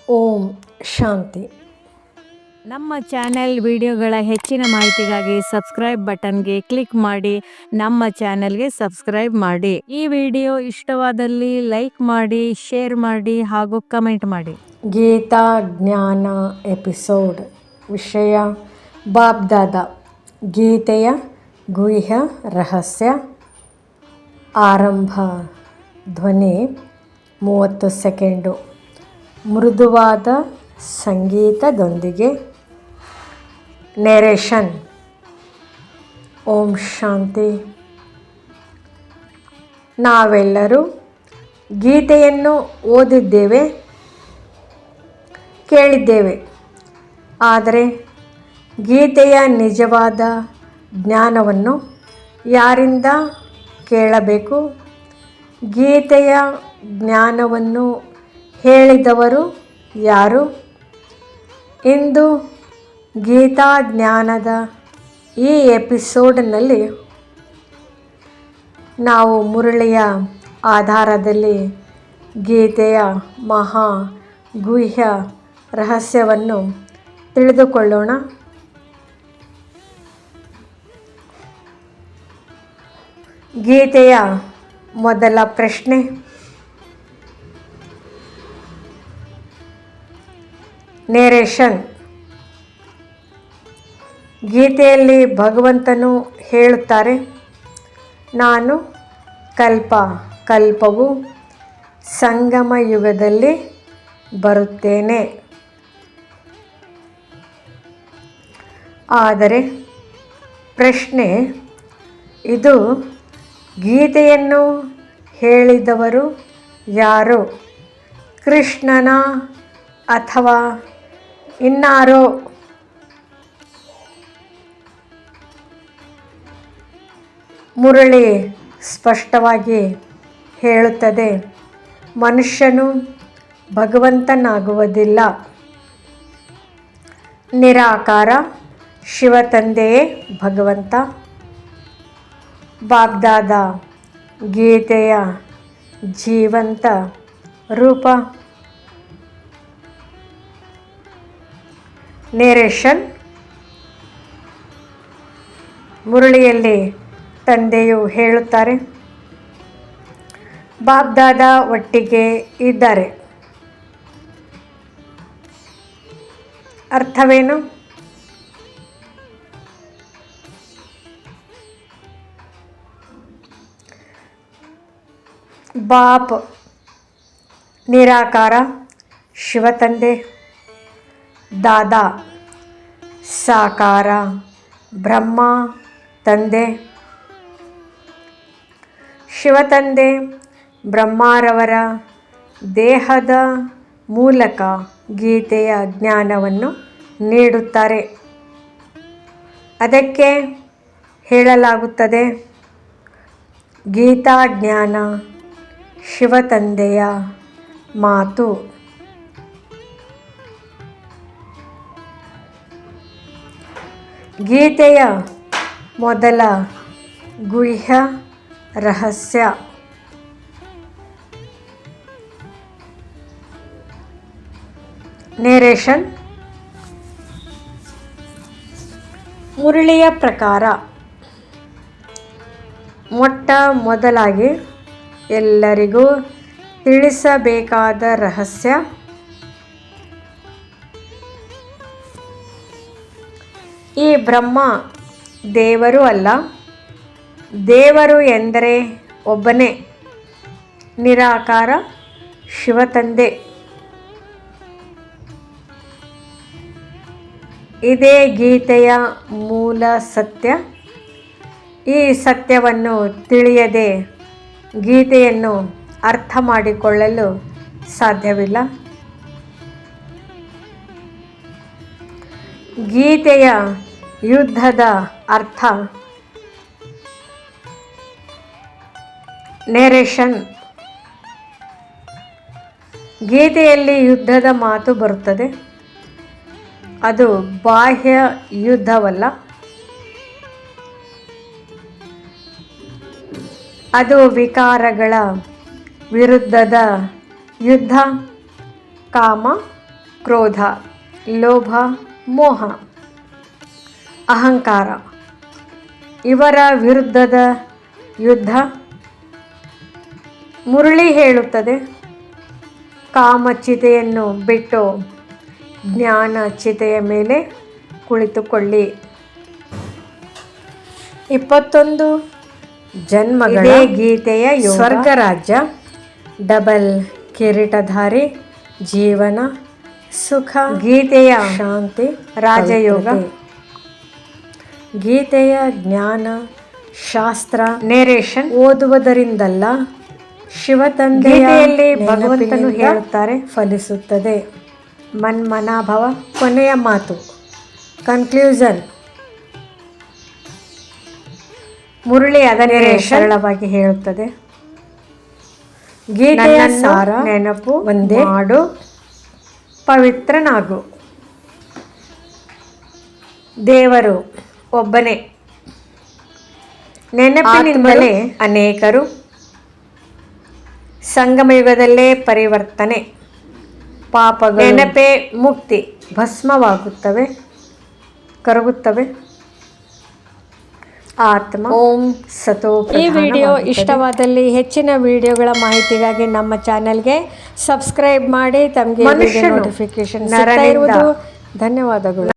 ಓಂ ಶಾಂತಿ. ನಮ್ಮ ಚಾನೆಲ್ ವಿಡಿಯೋಗಳ ಹೆಚ್ಚಿನ ಮಾಹಿತಿಗಾಗಿ ಸಬ್ಸ್ಕ್ರೈಬ್ ಬಟನ್ಗೆ ಕ್ಲಿಕ್ ಮಾಡಿ ನಮ್ಮ ಚಾನೆಲ್ಗೆ ಸಬ್ಸ್ಕ್ರೈಬ್ ಮಾಡಿ. ಈ ವಿಡಿಯೋ ಇಷ್ಟವಾದಲ್ಲಿ ಲೈಕ್ ಮಾಡಿ, ಶೇರ್ ಮಾಡಿ ಹಾಗೂ ಕಮೆಂಟ್ ಮಾಡಿ. ಗೀತಾ ಜ್ಞಾನ ಎಪಿಸೋಡ್. ವಿಷಯ ಬಾಬ್ದಾದ ಗೀತೆಯ ಗುಹ್ಯ ರಹಸ್ಯ. ಆರಂಭ. ಧ್ವನಿ 30 ಸೆಕೆಂಡು. ಮೃದುವಾದ ಸಂಗೀತದೊಂದಿಗೆ ನೆರೇಷನ್. ಓಂ ಶಾಂತಿ. ನಾವೆಲ್ಲರೂ ಗೀತೆಯನ್ನು ಓದಿದ್ದೇವೆ, ಕೇಳಿದ್ದೇವೆ. ಆದರೆ ಗೀತೆಯ ನಿಜವಾದ ಜ್ಞಾನವನ್ನು ಯಾರಿಂದ ಕೇಳಬೇಕು? ಗೀತೆಯ ಜ್ಞಾನವನ್ನು ಹೇಳಿದವರು ಯಾರು? ಇಂದು ಗೀತಾ ಜ್ಞಾನದ ಈ ಎಪಿಸೋಡ್ನಲ್ಲಿ ನಾವು ಮುರಳಿಯ ಆಧಾರದಲ್ಲಿ ಗೀತೆಯ ಮಹಾ ಗುಹ್ಯ ರಹಸ್ಯವನ್ನು ತಿಳಿದುಕೊಳ್ಳೋಣ. ಗೀತೆಯ ಮೊದಲ ಪ್ರಶ್ನೆ. ನೆರೇಷನ್. ಗೀತೆಯಲ್ಲಿ ಭಗವಂತನು ಹೇಳುತ್ತಾರೆ, ನಾನು ಕಲ್ಪವು ಸಂಗಮ ಯುಗದಲ್ಲಿ ಬರುತ್ತೇನೆ. ಆದರೆ ಪ್ರಶ್ನೆ, ಇದು ಗೀತೆಯನ್ನು ಹೇಳಿದವರು ಯಾರು? ಕೃಷ್ಣನ ಅಥವಾ ಇನ್ನಾರೋ? ಮುರಳಿ ಸ್ಪಷ್ಟವಾಗಿ ಹೇಳುತ್ತದೆ, ಮನುಷ್ಯನು ಭಗವಂತನಾಗುವುದಿಲ್ಲ. ನಿರಾಕಾರ ಶಿವತಂದೆಯೇ ಭಗವಂತ. ಬಾಬ್ದಾದ ಗೀತೆಯ ಜೀವಂತ ರೂಪ. ನೆರೇಷನ್. ಮುರಳಿಯಲ್ಲಿ ತಂದೆಯು ಹೇಳುತ್ತಾರೆ, ಬಾಬ್ದಾದ ಒಟ್ಟಿಗೆ ಇದ್ದಾರೆ. ಅರ್ಥವೇನು? ಬಾಪ್ ನಿರಾಕಾರ ಶಿವತಂದೆ, ದಾದಾ ಸಾಕಾರ ಬ್ರಹ್ಮ ತಂದೆ. ಶಿವತಂದೆ ಬ್ರಹ್ಮರವರ ದೇಹದ ಮೂಲಕ ಗೀತೆಯ ಜ್ಞಾನವನ್ನು ನೀಡುತ್ತಾರೆ. ಅದಕ್ಕೆ ಹೇಳಲಾಗುತ್ತದೆ, ಗೀತಾ ಜ್ಞಾನ ಶಿವತಂದೆಯ ಮಾತು. ಗೀತೆಯ ಮೊದಲ ಗುಹ್ಯ ರಹಸ್ಯ. ನೆರೇಷನ್. ಮುರಳಿಯ ಪ್ರಕಾರ ಮೊಟ್ಟ ಮೊದಲಾಗಿ ಎಲ್ಲರಿಗೂ ತಿಳಿಸಬೇಕಾದ ರಹಸ್ಯ, ಈ ಬ್ರಹ್ಮ ದೇವರು ಅಲ್ಲ. ದೇವರು ಎಂದರೆ ಒಬ್ಬನೇ, ನಿರಾಕಾರ ಶಿವತಂದೆ. ಇದೇ ಗೀತೆಯ ಮೂಲ ಸತ್ಯ. ಈ ಸತ್ಯವನ್ನು ತಿಳಿಯದೆ ಗೀತೆಯನ್ನು ಅರ್ಥ ಮಾಡಿಕೊಳ್ಳಲು ಸಾಧ್ಯವಿಲ್ಲ. ಗೀತೆಯ ಯುದ್ಧದ ಅರ್ಥ. ನೆರೇಷನ್. ಗೀತೆಯಲ್ಲಿ ಯುದ್ಧದ ಮಾತು ಬರುತ್ತದೆ. ಅದು ಬಾಹ್ಯ ಯುದ್ಧವಲ್ಲ, ಅದು ವಿಕಾರಗಳ ವಿರುದ್ಧದ ಯುದ್ಧ. ಕಾಮ ಕ್ರೋಧ, ಲೋಭ, ಮೋಹ, ಅಹಂಕಾರ ಇವರ ವಿರುದ್ಧದ ಯುದ್ಧ. ಮುರಳಿ ಹೇಳುತ್ತದೆ, ಕಾಮಚಿತೆಯನ್ನು ಬಿಟ್ಟು ಜ್ಞಾನ ಚಿತೆಯ ಮೇಲೆ ಕುಳಿತುಕೊಳ್ಳಿ. 21 ಜನ್ಮಗಳ ಗೀತೆಯ ಯೋಗ. ಸ್ವರ್ಗ ರಾಜ್ಯ, ಡಬಲ್ ಕಿರೀಟಧಾರಿ ಜೀವನ, ಸುಖ, ಗೀತೆಯ ಶಾಂತಿ, ರಾಜಯೋಗ. ಗೀತೆಯ ಜ್ಞಾನ ಶಾಸ್ತ್ರ ನೇರೇಷನ್ ಓದುವುದರಿಂದಲ್ಲ, ಶಿವತಂದೆಯಲ್ಲಿ ಭಗವಂತನು ಹೇಳುತ್ತಾರೆ ಫಲಿಸುತ್ತದೆ. ಮನ್ಮನಾಭವ. ಕೊನೆಯ ಮಾತು, ಕನ್ಕ್ಲೂಷನ್. ಮುರಳಿ ಅದನ್ನೇ ಸರಳವಾಗಿ ಹೇಳುತ್ತದೆ, ಗೀತೆಯ ಸಾರ ನೆನಪು ಒಂದೇ ಮಾಡು, ಪವಿತ್ರನಾಗು. ದೇವರು ಒಬ್ಬನೇ. ನೆನಪಿನಿಂದಲೇ ಅನೇಕರು. ಸಂಗಮಯುಗದಲ್ಲೇ ಪರಿವರ್ತನೆ. ಪಾಪಗಳು ನೆನಪೇ ಮುಕ್ತಿ ಭಸ್ಮವಾಗುತ್ತವೆ, ಕರಗುತ್ತವೆ. ಆತ್ಮ ಓಂ ಸತೋ. ಈ ವಿಡಿಯೋ ಇಷ್ಟವಾದಲ್ಲಿ ಹೆಚ್ಚಿನ ವಿಡಿಯೋಗಳ ಮಾಹಿತಿಗಾಗಿ ನಮ್ಮ ಚಾನೆಲ್ಗೆ ಸಬ್ಸ್ಕ್ರೈಬ್ ಮಾಡಿ. ತಮಗೆ ನೋಟಿಫಿಕೇಶನ್ ಧನ್ಯವಾದಗಳು.